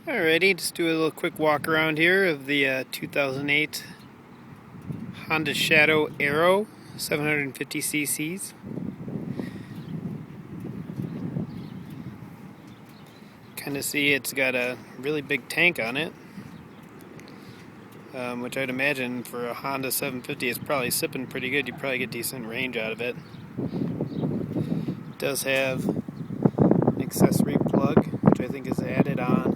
Alrighty, just do a little quick walk around here of the 2008 Honda Shadow Aero 750 cc's. Kind of see it's got a really big tank on it, which I'd imagine for a Honda 750 is probably sipping pretty good. You probably get decent range out of it. It does have an accessory plug, which I think is added on.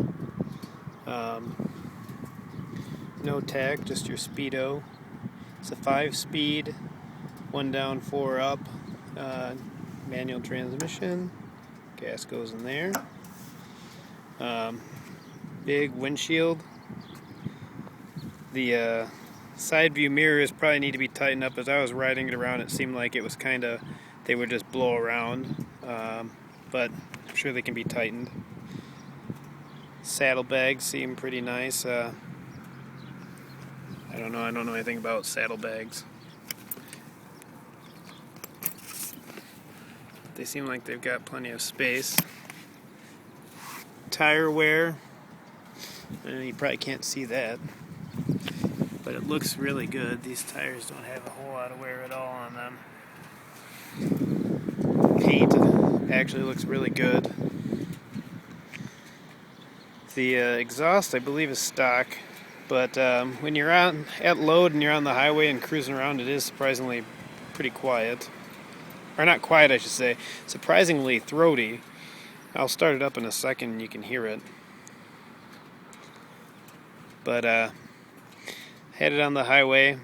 No tach, just your speedo. It's a 5-speed, 1 down, 4 up, manual transmission. Gas goes in there. Big windshield. The side view mirrors probably need to be tightened up. As I was riding it around, it seemed like it was they would just blow around, but I'm sure they can be tightened. Saddlebags seem pretty nice. I don't know anything about saddlebags. They seem like they've got plenty of space. Tire wear, you probably can't see that, but it looks really good. These tires don't have a whole lot of wear at all on them. Paint actually looks really good. The exhaust, I believe, is stock, but when you're at load and you're on the highway and cruising around, it is surprisingly pretty quiet. Or not quiet, I should say. Surprisingly throaty. I'll start it up in a second and you can hear it. But had it on the highway.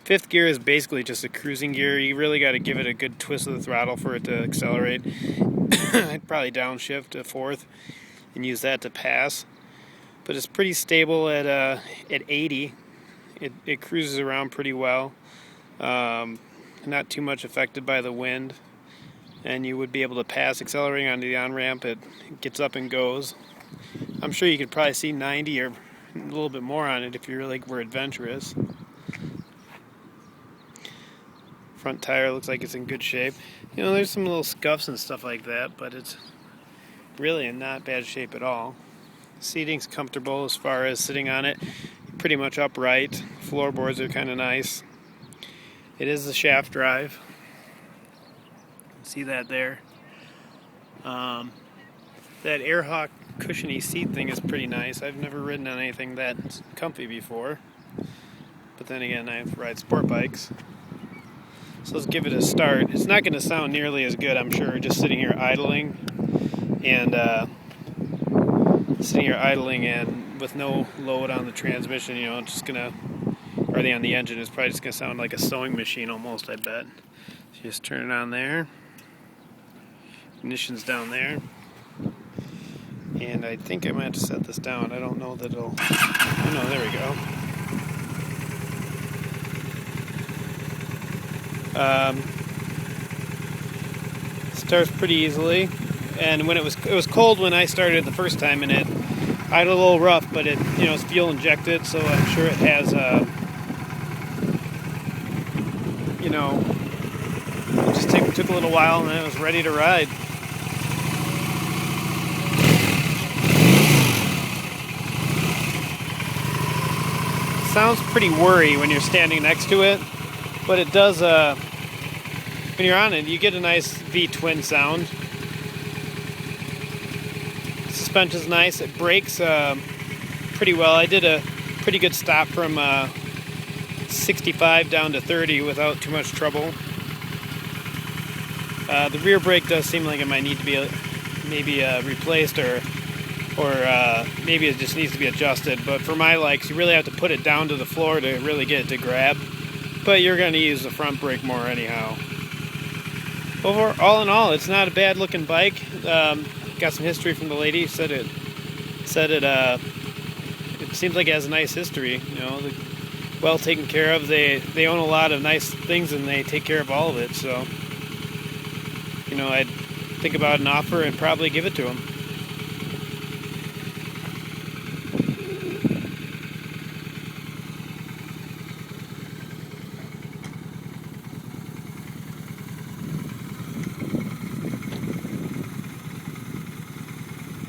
Fifth gear is basically just a cruising gear. You really got to give it a good twist of the throttle for it to accelerate. I'd probably downshift to fourth and use that to pass. But it's pretty stable at 80. It cruises around pretty well. Not too much affected by the wind. And you would be able to pass accelerating onto the on-ramp. It gets up and goes. I'm sure you could probably see 90 or a little bit more on it if you really were adventurous. Front tire looks like it's in good shape. You know, there's some little scuffs and stuff like that, but it's really in not bad shape at all. Seating's comfortable as far as sitting on it. Pretty much upright. Floorboards are kind of nice. It is the shaft drive. See that there? That Airhawk cushiony seat thing is pretty nice. I've never ridden on anything that comfy before. But then again, I ride sport bikes. So let's give it a start. It's not going to sound nearly as good, I'm sure, just sitting here idling and with no load on the transmission, you know, it's just gonna, or on the engine, it's probably just gonna sound like a sewing machine almost, I bet. So just turn it on there. Ignition's down there. And I think I might have to set this down. I don't know that it'll, oh no, there we go. Starts pretty easily. And when it was cold when I started the first time, and I had a little rough, but it's fuel injected, so I'm sure it has it just took a little while, and then it was ready to ride. It sounds pretty whirry when you're standing next to it, but it does. When you're on it, you get a nice V-twin sound. Suspension's nice. It brakes pretty well. I did a pretty good stop from 65 down to 30 without too much trouble. The rear brake does seem like it might need to be maybe replaced, or maybe it just needs to be adjusted. But for my likes, you really have to put it down to the floor to really get it to grab. But you're going to use the front brake more anyhow. All in all, it's not a bad looking bike. Got some history from the lady. Said it seems like it has a nice history. You know, well taken care of. They own a lot of nice things and they take care of all of it. So, I'd think about an offer and probably give it to them.